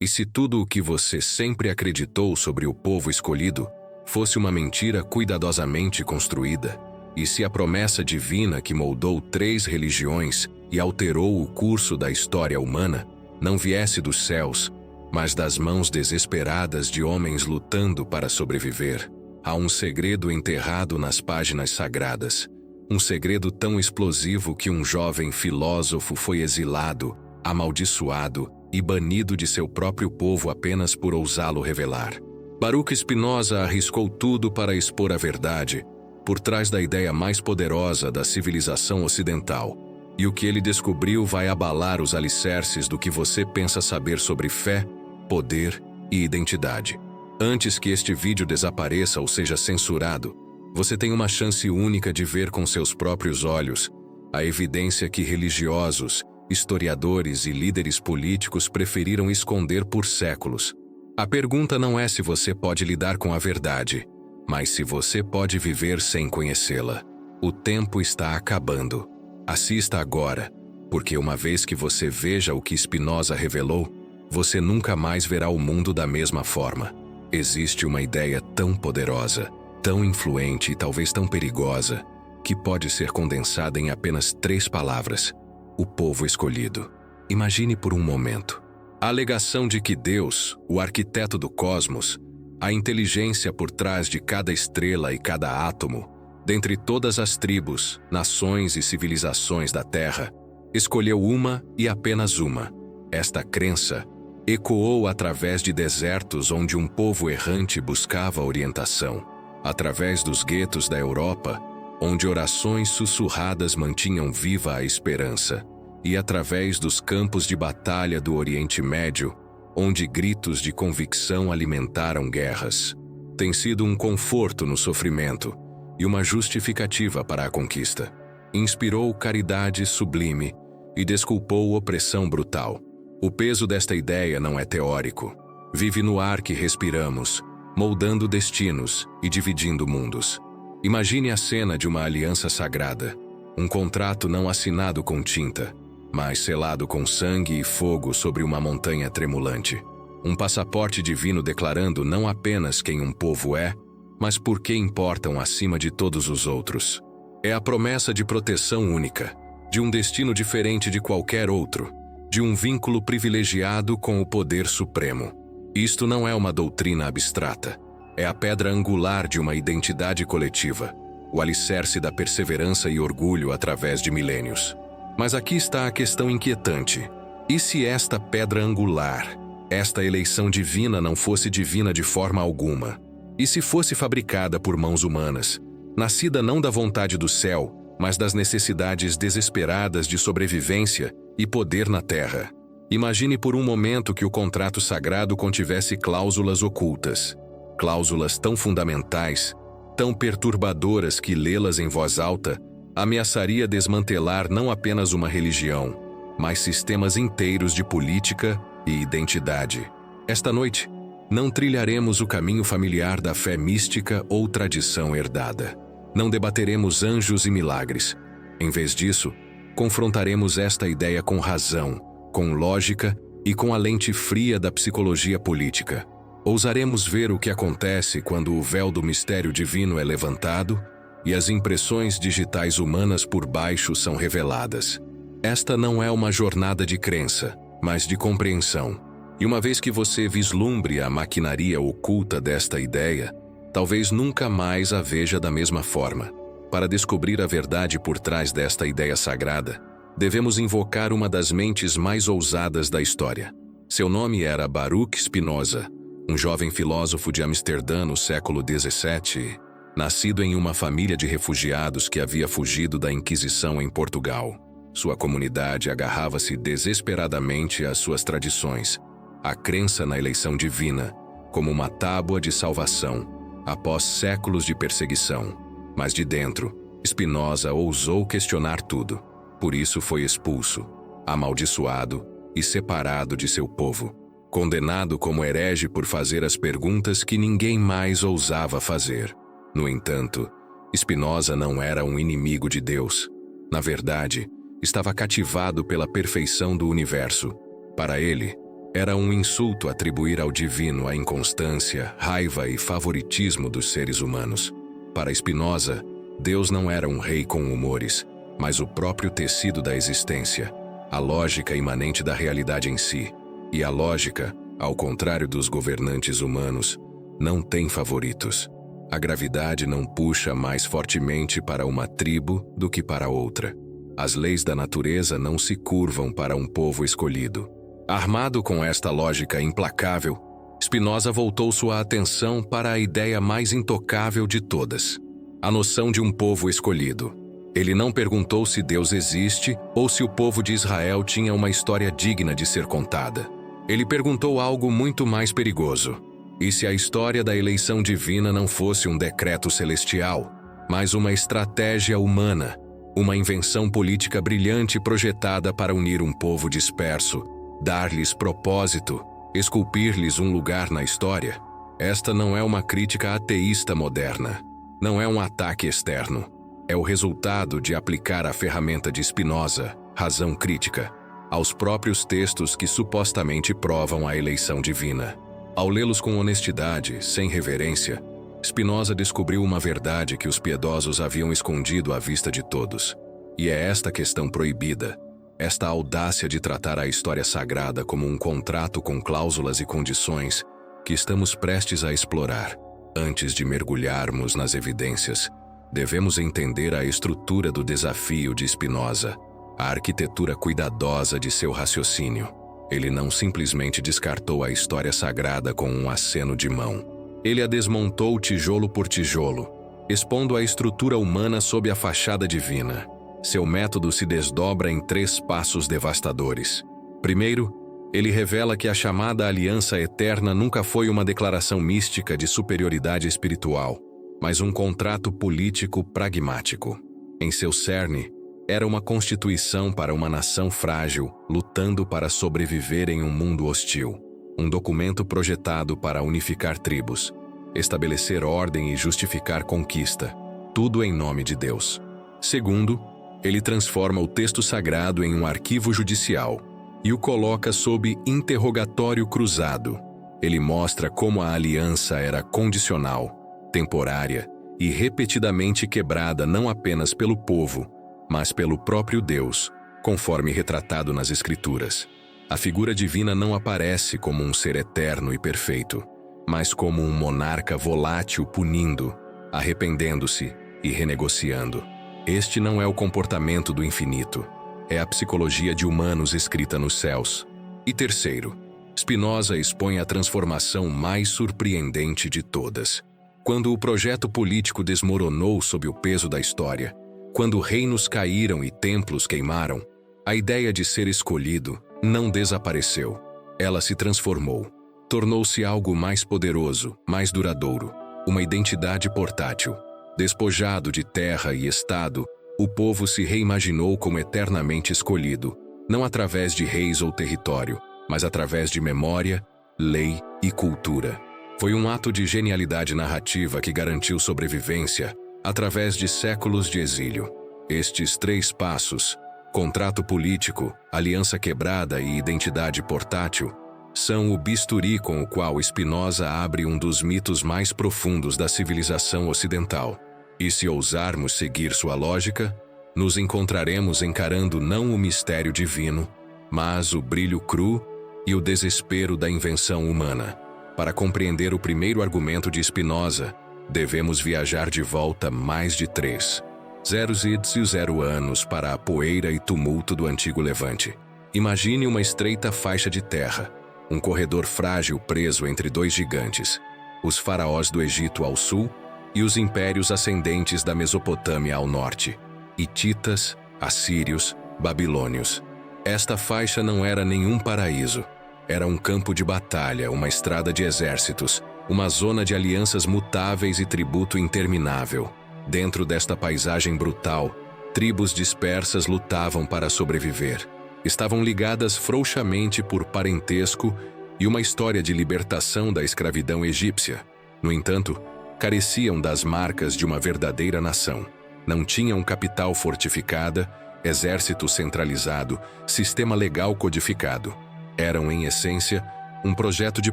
E se tudo o que você sempre acreditou sobre o povo escolhido fosse uma mentira cuidadosamente construída? E se a promessa divina que moldou 3 religiões e alterou o curso da história humana não viesse dos céus, mas das mãos desesperadas de homens lutando para sobreviver? Há um segredo enterrado nas páginas sagradas, um segredo tão explosivo que um jovem filósofo foi exilado, amaldiçoado e banido de seu próprio povo apenas por ousá-lo revelar. Baruch Spinoza arriscou tudo para expor a verdade por trás da ideia mais poderosa da civilização ocidental. E o que ele descobriu vai abalar os alicerces do que você pensa saber sobre fé, poder e identidade. Antes que este vídeo desapareça ou seja censurado, você tem uma chance única de ver com seus próprios olhos a evidência que religiosos, historiadores e líderes políticos preferiram esconder por séculos. A pergunta não é se você pode lidar com a verdade, mas se você pode viver sem conhecê-la. O tempo está acabando. Assista agora, porque uma vez que você veja o que Spinoza revelou, você nunca mais verá o mundo da mesma forma. Existe uma ideia tão poderosa, tão influente e talvez tão perigosa, que pode ser condensada em apenas 3 palavras: o povo escolhido. Imagine por um momento. A alegação de que Deus, o arquiteto do cosmos, a inteligência por trás de cada estrela e cada átomo, dentre todas as tribos, nações e civilizações da Terra, escolheu uma e apenas uma. Esta crença ecoou através de desertos onde um povo errante buscava orientação, através dos guetos da Europa, onde orações sussurradas mantinham viva a esperança, e através dos campos de batalha do Oriente Médio, onde gritos de convicção alimentaram guerras. Tem sido um conforto no sofrimento e uma justificativa para a conquista. Inspirou caridade sublime e desculpou opressão brutal. O peso desta ideia não é teórico. Vive no ar que respiramos, moldando destinos e dividindo mundos. Imagine a cena de uma aliança sagrada, um contrato não assinado com tinta, mas selado com sangue e fogo sobre uma montanha tremulante. Um passaporte divino declarando não apenas quem um povo é, mas por que importam acima de todos os outros. É a promessa de proteção única, de um destino diferente de qualquer outro, de um vínculo privilegiado com o poder supremo. Isto não é uma doutrina abstrata. É a pedra angular de uma identidade coletiva, o alicerce da perseverança e orgulho através de milênios. Mas aqui está a questão inquietante. E se esta pedra angular, esta eleição divina não fosse divina de forma alguma? E se fosse fabricada por mãos humanas, nascida não da vontade do céu, mas das necessidades desesperadas de sobrevivência e poder na terra? Imagine por um momento que o contrato sagrado contivesse cláusulas ocultas. Cláusulas tão fundamentais, tão perturbadoras que lê-las em voz alta ameaçaria desmantelar não apenas uma religião, mas sistemas inteiros de política e identidade. Esta noite, não trilharemos o caminho familiar da fé mística ou tradição herdada. Não debateremos anjos e milagres. Em vez disso, confrontaremos esta ideia com razão, com lógica e com a lente fria da psicologia política. Ousaremos ver o que acontece quando o véu do mistério divino é levantado e as impressões digitais humanas por baixo são reveladas. Esta não é uma jornada de crença, mas de compreensão. E uma vez que você vislumbre a maquinaria oculta desta ideia, talvez nunca mais a veja da mesma forma. Para descobrir a verdade por trás desta ideia sagrada, devemos invocar uma das mentes mais ousadas da história. Seu nome era Baruch Spinoza, um jovem filósofo de Amsterdã no século XVII, nascido em uma família de refugiados que havia fugido da Inquisição em Portugal. Sua comunidade agarrava-se desesperadamente às suas tradições, à crença na eleição divina, como uma tábua de salvação, após séculos de perseguição. Mas de dentro, Spinoza ousou questionar tudo. Por isso foi expulso, amaldiçoado e separado de seu povo, condenado como herege por fazer as perguntas que ninguém mais ousava fazer. No entanto, Spinoza não era um inimigo de Deus. Na verdade, estava cativado pela perfeição do universo. Para ele, Era um insulto atribuir ao divino a inconstância, raiva e favoritismo dos seres humanos. Para Spinoza, Deus não era um rei com humores, mas o próprio tecido da existência, a lógica imanente da realidade em si. E a lógica, ao contrário dos governantes humanos, não tem favoritos. A gravidade não puxa mais fortemente para uma tribo do que para outra. As leis da natureza não se curvam para um povo escolhido. Armado com esta lógica implacável, Spinoza voltou sua atenção para a ideia mais intocável de todas, a noção de um povo escolhido. Ele não perguntou se Deus existe ou se o povo de Israel tinha uma história digna de ser contada. Ele perguntou algo muito mais perigoso. E se a história da eleição divina não fosse um decreto celestial, mas uma estratégia humana, uma invenção política brilhante projetada para unir um povo disperso, dar-lhes propósito, esculpir-lhes um lugar na história? Esta não é uma crítica ateísta moderna. Não é um ataque externo. É o resultado de aplicar a ferramenta de Spinoza, razão crítica, aos próprios textos que supostamente provam a eleição divina. Ao lê-los com honestidade, sem reverência, Spinoza descobriu uma verdade que os piedosos haviam escondido à vista de todos. E é esta questão proibida, esta audácia de tratar a história sagrada como um contrato com cláusulas e condições, que estamos prestes a explorar. Antes de mergulharmos nas evidências, devemos entender a estrutura do desafio de Spinoza, a arquitetura cuidadosa de seu raciocínio. Ele não simplesmente descartou a história sagrada com um aceno de mão. Ele a desmontou tijolo por tijolo, expondo a estrutura humana sob a fachada divina. Seu método se desdobra em 3 passos devastadores. Primeiro, ele revela que a chamada aliança eterna nunca foi uma declaração mística de superioridade espiritual, mas um contrato político pragmático. Em seu cerne, era uma constituição para uma nação frágil, lutando para sobreviver em um mundo hostil. Um documento projetado para unificar tribos, estabelecer ordem e justificar conquista, tudo em nome de Deus. Segundo, ele transforma o texto sagrado em um arquivo judicial e o coloca sob interrogatório cruzado. Ele mostra como a aliança era condicional, temporária e repetidamente quebrada não apenas pelo povo, mas pelo próprio Deus, conforme retratado nas Escrituras. A figura divina não aparece como um ser eterno e perfeito, mas como um monarca volátil punindo, arrependendo-se e renegociando. Este não é o comportamento do infinito, é a psicologia de humanos escrita nos céus. E terceiro, Spinoza expõe a transformação mais surpreendente de todas. Quando o projeto político desmoronou sob o peso da história, quando reinos caíram e templos queimaram, a ideia de ser escolhido não desapareceu. Ela se transformou. Tornou-se algo mais poderoso, mais duradouro, uma identidade portátil. Despojado de terra e estado, o povo se reimaginou como eternamente escolhido, não através de reis ou território, mas através de memória, lei e cultura. Foi um ato de genialidade narrativa que garantiu sobrevivência através de séculos de exílio. Estes 3 passos, contrato político, aliança quebrada e identidade portátil, são o bisturi com o qual Spinoza abre um dos mitos mais profundos da civilização ocidental. E se ousarmos seguir sua lógica, nos encontraremos encarando não o mistério divino, mas o brilho cru e o desespero da invenção humana. Para compreender o primeiro argumento de Spinoza, devemos viajar de volta mais de 3,0 anos para a poeira e tumulto do antigo Levante. Imagine uma estreita faixa de terra, um corredor frágil preso entre 2 gigantes, os faraós do Egito ao sul e os impérios ascendentes da Mesopotâmia ao norte, hititas, assírios, babilônios. Esta faixa não era nenhum paraíso. Era um campo de batalha, uma estrada de exércitos, uma zona de alianças mutáveis e tributo interminável. Dentro desta paisagem brutal, tribos dispersas lutavam para sobreviver. Estavam ligadas frouxamente por parentesco e uma história de libertação da escravidão egípcia. No entanto, careciam das marcas de uma verdadeira nação. Não tinham capital fortificada, exército centralizado, sistema legal codificado. Eram, em essência, um projeto de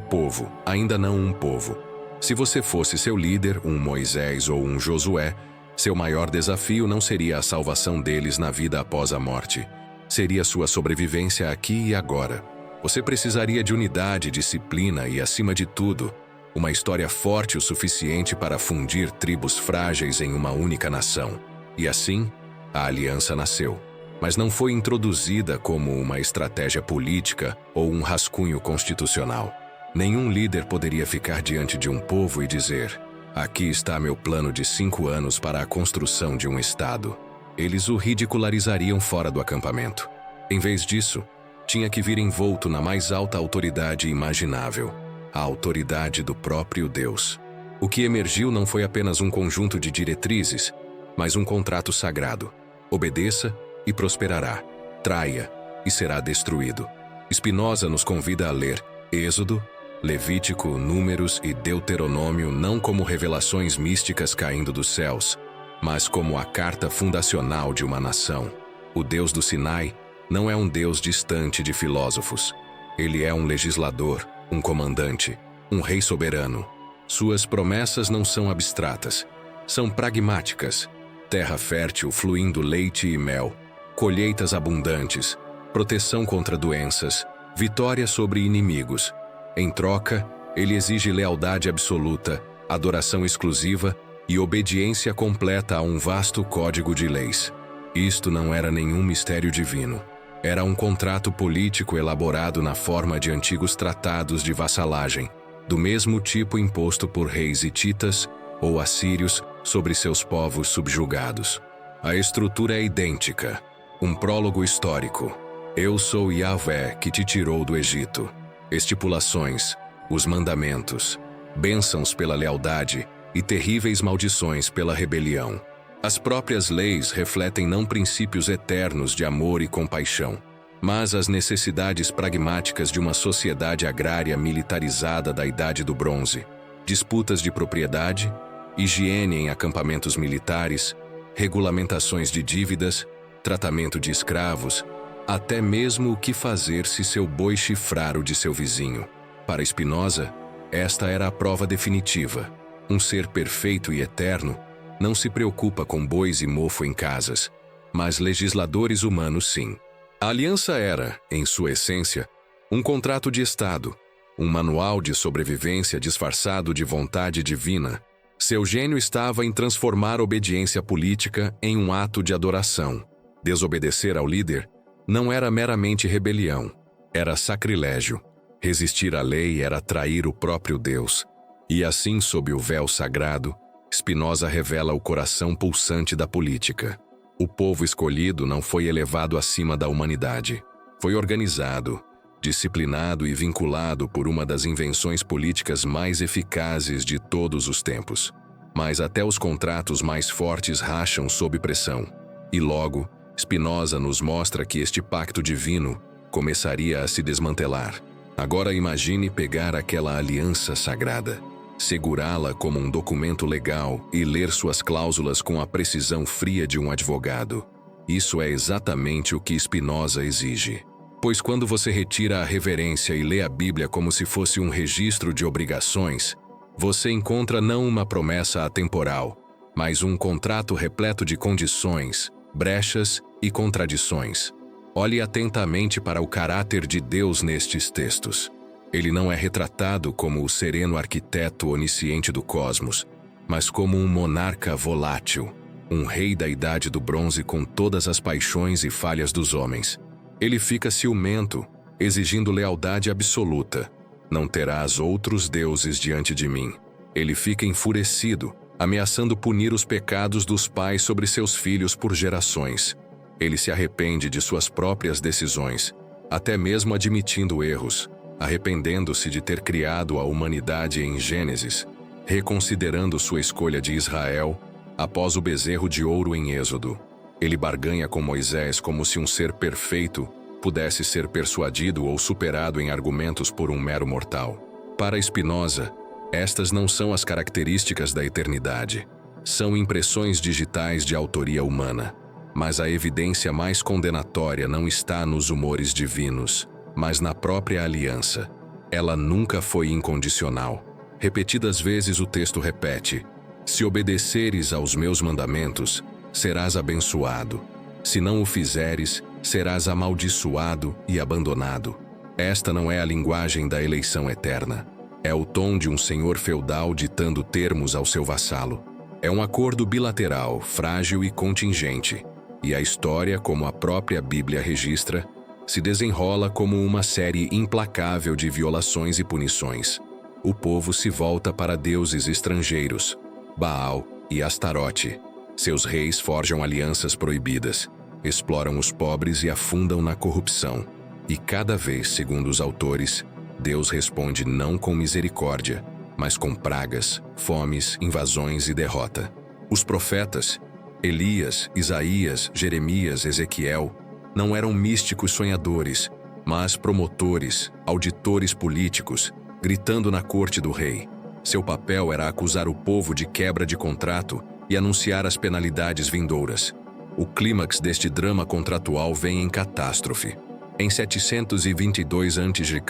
povo, ainda não um povo. Se você fosse seu líder, um Moisés ou um Josué, seu maior desafio não seria a salvação deles na vida após a morte. Seria sua sobrevivência aqui e agora. Você precisaria de unidade, disciplina e, acima de tudo, uma história forte o suficiente para fundir tribos frágeis em uma única nação. E assim, a aliança nasceu. Mas não foi introduzida como uma estratégia política ou um rascunho constitucional. Nenhum líder poderia ficar diante de um povo e dizer: aqui está meu plano de 5 anos para a construção de um Estado. Eles o ridicularizariam fora do acampamento. Em vez disso, tinha que vir envolto na mais alta autoridade imaginável, a autoridade do próprio Deus. O que emergiu não foi apenas um conjunto de diretrizes, mas um contrato sagrado. Obedeça e prosperará. Traia e será destruído. Spinoza nos convida a ler Êxodo, Levítico, Números e Deuteronômio não como revelações místicas caindo dos céus, mas como a carta fundacional de uma nação. O Deus do Sinai não é um Deus distante de filósofos. Ele é um legislador, um comandante, um rei soberano. Suas promessas não são abstratas, são pragmáticas. Terra fértil fluindo leite e mel, colheitas abundantes, proteção contra doenças, vitória sobre inimigos. Em troca, ele exige lealdade absoluta, adoração exclusiva e obediência completa a um vasto código de leis. Isto não era nenhum mistério divino. Era um contrato político elaborado na forma de antigos tratados de vassalagem, do mesmo tipo imposto por reis hititas ou assírios sobre seus povos subjugados. A estrutura é idêntica. Um prólogo histórico. Eu sou Yahvé que te tirou do Egito. Estipulações, os mandamentos, bênçãos pela lealdade e terríveis maldições pela rebelião. As próprias leis refletem não princípios eternos de amor e compaixão, mas as necessidades pragmáticas de uma sociedade agrária militarizada da Idade do Bronze, disputas de propriedade, higiene em acampamentos militares, regulamentações de dívidas, tratamento de escravos, até mesmo o que fazer se seu boi chifrar o de seu vizinho. Para Spinoza, esta era a prova definitiva. Um ser perfeito e eterno não se preocupa com bois e mofo em casas, mas legisladores humanos sim. A aliança era, em sua essência, um contrato de Estado, um manual de sobrevivência disfarçado de vontade divina. Seu gênio estava em transformar obediência política em um ato de adoração. Desobedecer ao líder não era meramente rebelião, era sacrilégio. Resistir à lei era trair o próprio Deus. E assim, sob o véu sagrado, Spinoza revela o coração pulsante da política. O povo escolhido não foi elevado acima da humanidade. Foi organizado, disciplinado e vinculado por uma das invenções políticas mais eficazes de todos os tempos. Mas até os contratos mais fortes racham sob pressão. E logo, Spinoza nos mostra que este pacto divino começaria a se desmantelar. Agora imagine pegar aquela aliança sagrada, segurá-la como um documento legal e ler suas cláusulas com a precisão fria de um advogado. Isso é exatamente o que Spinoza exige. Pois quando você retira a reverência e lê a Bíblia como se fosse um registro de obrigações, você encontra não uma promessa atemporal, mas um contrato repleto de condições, brechas e contradições. Olhe atentamente para o caráter de Deus nestes textos. Ele não é retratado como o sereno arquiteto onisciente do cosmos, mas como um monarca volátil, um rei da Idade do Bronze com todas as paixões e falhas dos homens. Ele fica ciumento, exigindo lealdade absoluta. Não terás outros deuses diante de mim. Ele fica enfurecido, ameaçando punir os pecados dos pais sobre seus filhos por gerações. Ele se arrepende de suas próprias decisões, até mesmo admitindo erros, arrependendo-se de ter criado a humanidade em Gênesis, reconsiderando sua escolha de Israel após o bezerro de ouro em Êxodo. Ele barganha com Moisés como se um ser perfeito pudesse ser persuadido ou superado em argumentos por um mero mortal. Para Spinoza, estas não são as características da eternidade. São impressões digitais de autoria humana. Mas a evidência mais condenatória não está nos humores divinos. mas na própria aliança. Ela nunca foi incondicional. Repetidas vezes o texto repete: se obedeceres aos meus mandamentos, serás abençoado. Se não o fizeres, serás amaldiçoado e abandonado. Esta não é a linguagem da eleição eterna. É o tom de um senhor feudal ditando termos ao seu vassalo. É um acordo bilateral, frágil e contingente. E a história, como a própria Bíblia registra, se desenrola como uma série implacável de violações e punições. O povo se volta para deuses estrangeiros, Baal e Astarote. Seus reis forjam alianças proibidas, exploram os pobres e afundam na corrupção. E cada vez, segundo os autores, Deus responde não com misericórdia, mas com pragas, fomes, invasões e derrota. Os profetas, Elias, Isaías, Jeremias, Ezequiel, não eram místicos sonhadores, mas promotores, auditores políticos, gritando na corte do rei. Seu papel era acusar o povo de quebra de contrato e anunciar as penalidades vindouras. O clímax deste drama contratual vem em catástrofe. Em 722 a.C.,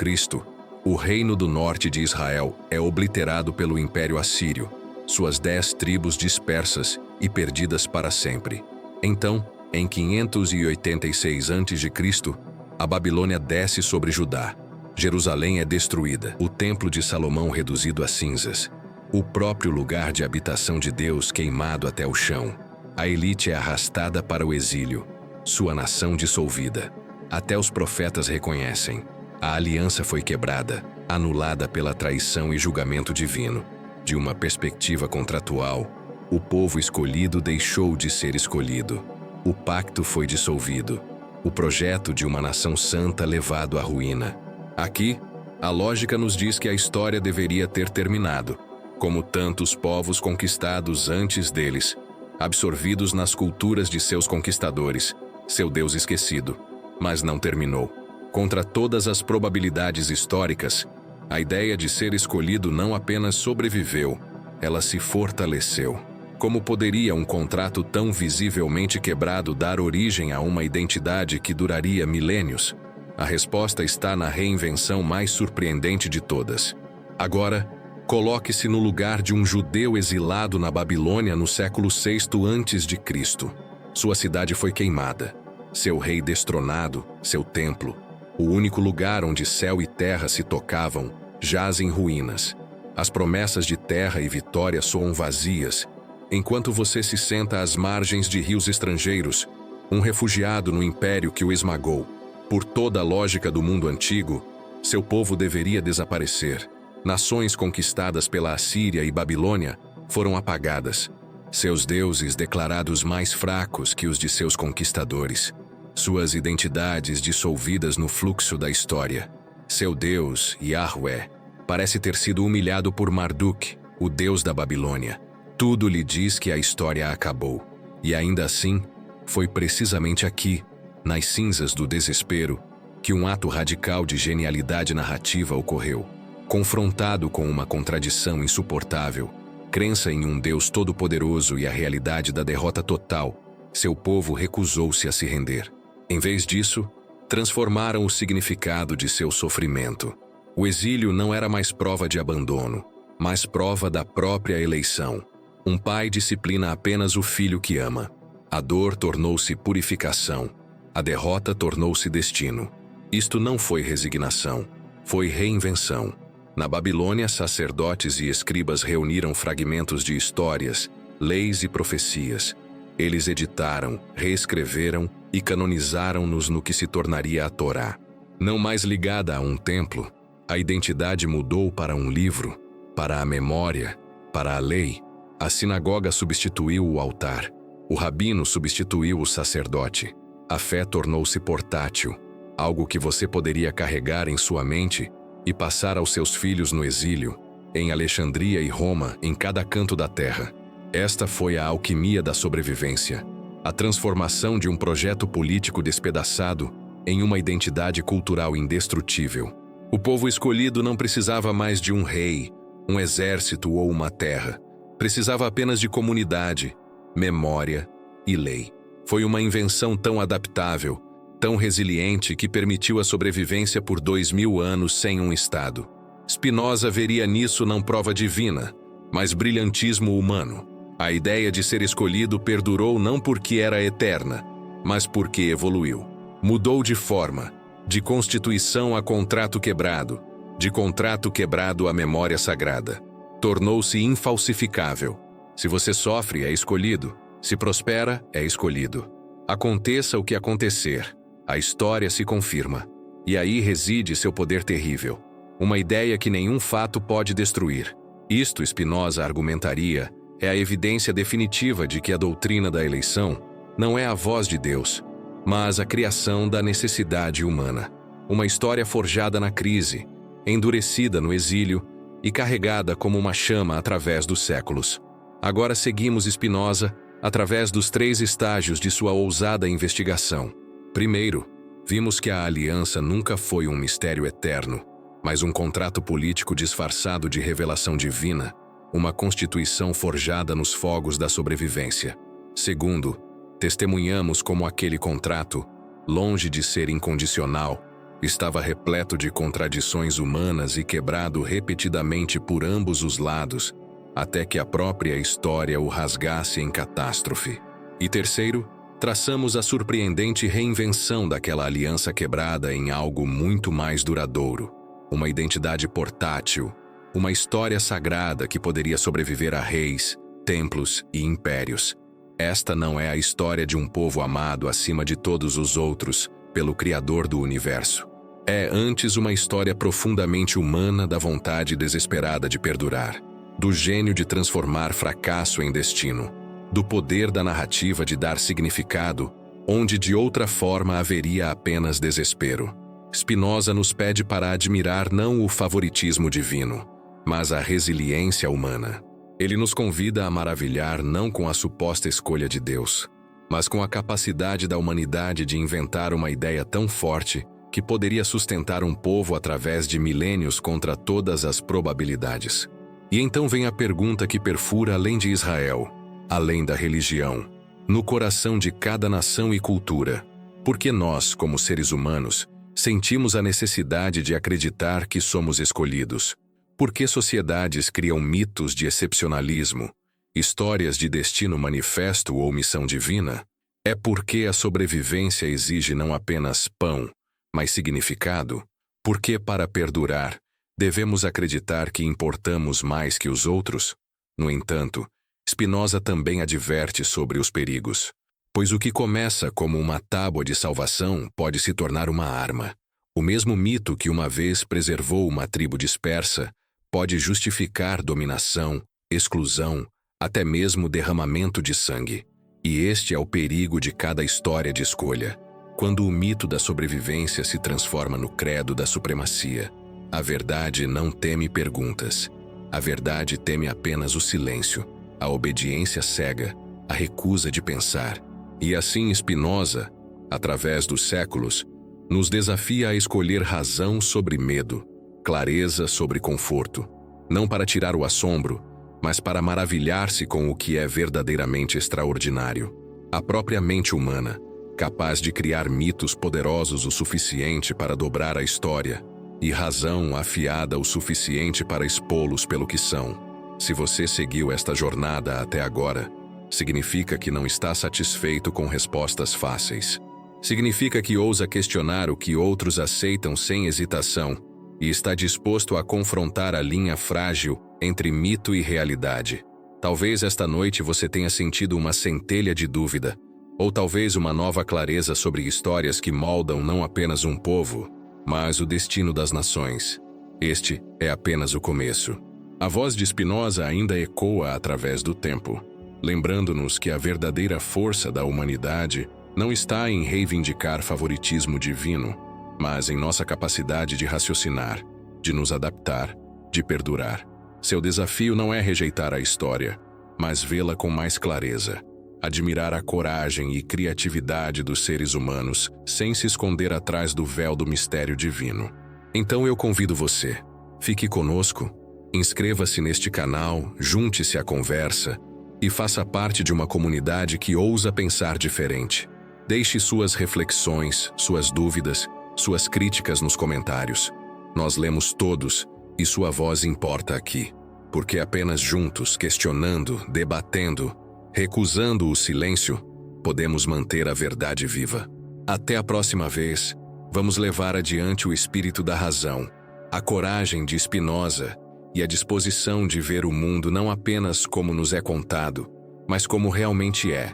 o reino do norte de Israel é obliterado pelo Império Assírio, suas 10 tribos dispersas e perdidas para sempre. Então, em 586 a.C., a Babilônia desce sobre Judá. Jerusalém é destruída, o templo de Salomão reduzido a cinzas, o próprio lugar de habitação de Deus queimado até o chão. A elite é arrastada para o exílio, sua nação dissolvida. Até os profetas reconhecem: a aliança foi quebrada, anulada pela traição e julgamento divino. De uma perspectiva contratual, o povo escolhido deixou de ser escolhido. O pacto foi dissolvido. O projeto de uma nação santa levado à ruína. Aqui, a lógica nos diz que a história deveria ter terminado, como tantos povos conquistados antes deles, absorvidos nas culturas de seus conquistadores, seu Deus esquecido. Mas não terminou. Contra todas as probabilidades históricas, a ideia de ser escolhido não apenas sobreviveu, ela se fortaleceu. Como poderia um contrato tão visivelmente quebrado dar origem a uma identidade que duraria milênios? A resposta está na reinvenção mais surpreendente de todas. Agora, coloque-se no lugar de um judeu exilado na Babilônia no século VI a.C. Sua cidade foi queimada, seu rei destronado, seu templo, o único lugar onde céu e terra se tocavam, jaz em ruínas. As promessas de terra e vitória soam vazias, enquanto você se senta às margens de rios estrangeiros, um refugiado no império que o esmagou. Por toda a lógica do mundo antigo, seu povo deveria desaparecer. Nações conquistadas pela Assíria e Babilônia foram apagadas. Seus deuses declarados mais fracos que os de seus conquistadores. Suas identidades dissolvidas no fluxo da história. Seu Deus, Yahweh, parece ter sido humilhado por Marduk, o deus da Babilônia. Tudo lhe diz que a história acabou. E ainda assim, foi precisamente aqui, nas cinzas do desespero, que um ato radical de genialidade narrativa ocorreu. Confrontado com uma contradição insuportável, crença em um Deus todo-poderoso e a realidade da derrota total, seu povo recusou-se a se render. Em vez disso, transformaram o significado de seu sofrimento. O exílio não era mais prova de abandono, mas prova da própria eleição. Um pai disciplina apenas o filho que ama. A dor tornou-se purificação. A derrota tornou-se destino. Isto não foi resignação, foi reinvenção. Na Babilônia, sacerdotes e escribas reuniram fragmentos de histórias, leis e profecias. Eles editaram, reescreveram e canonizaram-nos no que se tornaria a Torá. Não mais ligada a um templo, a identidade mudou para um livro, para a memória, para a lei. A sinagoga substituiu o altar. O rabino substituiu o sacerdote. A fé tornou-se portátil, algo que você poderia carregar em sua mente e passar aos seus filhos no exílio, em Alexandria e Roma, em cada canto da terra. Esta foi a alquimia da sobrevivência, a transformação de um projeto político despedaçado em uma identidade cultural indestrutível. O povo escolhido não precisava mais de um rei, um exército ou uma terra. Precisava apenas de comunidade, memória e lei. Foi uma invenção tão adaptável tão resiliente que permitiu a sobrevivência por 2000 anos sem um Estado. Spinoza veria nisso não prova divina, mas brilhantismo humano. A ideia de ser escolhido perdurou não porque era eterna, mas porque evoluiu. Mudou de forma, de constituição a contrato quebrado, de contrato quebrado a memória sagrada. Tornou-se infalsificável. Se você sofre, é escolhido. Se prospera, é escolhido. Aconteça o que acontecer, a história se confirma. E aí reside seu poder terrível. Uma ideia que nenhum fato pode destruir. Isto, Spinoza argumentaria, é a evidência definitiva de que a doutrina da eleição não é a voz de Deus, mas a criação da necessidade humana. Uma história forjada na crise, endurecida no exílio e carregada como uma chama através dos séculos. Agora seguimos Spinoza através dos 3 estágios de sua ousada investigação. Primeiro, vimos que a aliança nunca foi um mistério eterno, mas um contrato político disfarçado de revelação divina, uma constituição forjada nos fogos da sobrevivência. Segundo, testemunhamos como aquele contrato, longe de ser incondicional, estava repleto de contradições humanas e quebrado repetidamente por ambos os lados, até que a própria história o rasgasse em catástrofe. E terceiro, traçamos a surpreendente reinvenção daquela aliança quebrada em algo muito mais duradouro, uma identidade portátil, uma história sagrada que poderia sobreviver a reis, templos e impérios. Esta não é a história de um povo amado acima de todos os outros pelo Criador do universo. É antes uma história profundamente humana da vontade desesperada de perdurar, do gênio de transformar fracasso em destino, do poder da narrativa de dar significado onde de outra forma haveria apenas desespero. Spinoza nos pede para admirar não o favoritismo divino, mas a resiliência humana. Ele nos convida a maravilhar não com a suposta escolha de Deus, mas com a capacidade da humanidade de inventar uma ideia tão forte que poderia sustentar um povo através de milênios contra todas as probabilidades. E então vem a pergunta que perfura além de Israel, além da religião, no coração de cada nação e cultura. Por que nós, como seres humanos, sentimos a necessidade de acreditar que somos escolhidos? Por que sociedades criam mitos de excepcionalismo, histórias de destino manifesto ou missão divina? É porque a sobrevivência exige não apenas pão, mas significado? Porque, para perdurar, devemos acreditar que importamos mais que os outros? No entanto, Spinoza também adverte sobre os perigos, pois o que começa como uma tábua de salvação pode se tornar uma arma. O mesmo mito que uma vez preservou uma tribo dispersa pode justificar dominação, exclusão, até mesmo derramamento de sangue. E este é o perigo de cada história de escolha. Quando o mito da sobrevivência se transforma no credo da supremacia, a verdade não teme perguntas. A verdade teme apenas o silêncio, a obediência cega, a recusa de pensar. E assim Spinoza, através dos séculos, nos desafia a escolher razão sobre medo, clareza sobre conforto, não para tirar o assombro, mas para maravilhar-se com o que é verdadeiramente extraordinário. A própria mente humana, capaz de criar mitos poderosos o suficiente para dobrar a história, e razão afiada o suficiente para expô-los pelo que são. Se você seguiu esta jornada até agora, significa que não está satisfeito com respostas fáceis. Significa que ousa questionar o que outros aceitam sem hesitação e está disposto a confrontar a linha frágil entre mito e realidade. Talvez esta noite você tenha sentido uma centelha de dúvida, ou talvez uma nova clareza sobre histórias que moldam não apenas um povo, mas o destino das nações. Este é apenas o começo. A voz de Spinoza ainda ecoa através do tempo, lembrando-nos que a verdadeira força da humanidade não está em reivindicar favoritismo divino, mas em nossa capacidade de raciocinar, de nos adaptar, de perdurar. Seu desafio não é rejeitar a história, mas vê-la com mais clareza, admirar a coragem e criatividade dos seres humanos sem se esconder atrás do véu do mistério divino. Então eu convido você, fique conosco, inscreva-se neste canal, junte-se à conversa e faça parte de uma comunidade que ousa pensar diferente. Deixe suas reflexões, suas dúvidas, suas críticas nos comentários. Nós lemos todos e sua voz importa aqui, porque apenas juntos, questionando, debatendo, recusando o silêncio, podemos manter a verdade viva. Até a próxima vez, vamos levar adiante o espírito da razão, a coragem de Spinoza e a disposição de ver o mundo não apenas como nos é contado, mas como realmente é,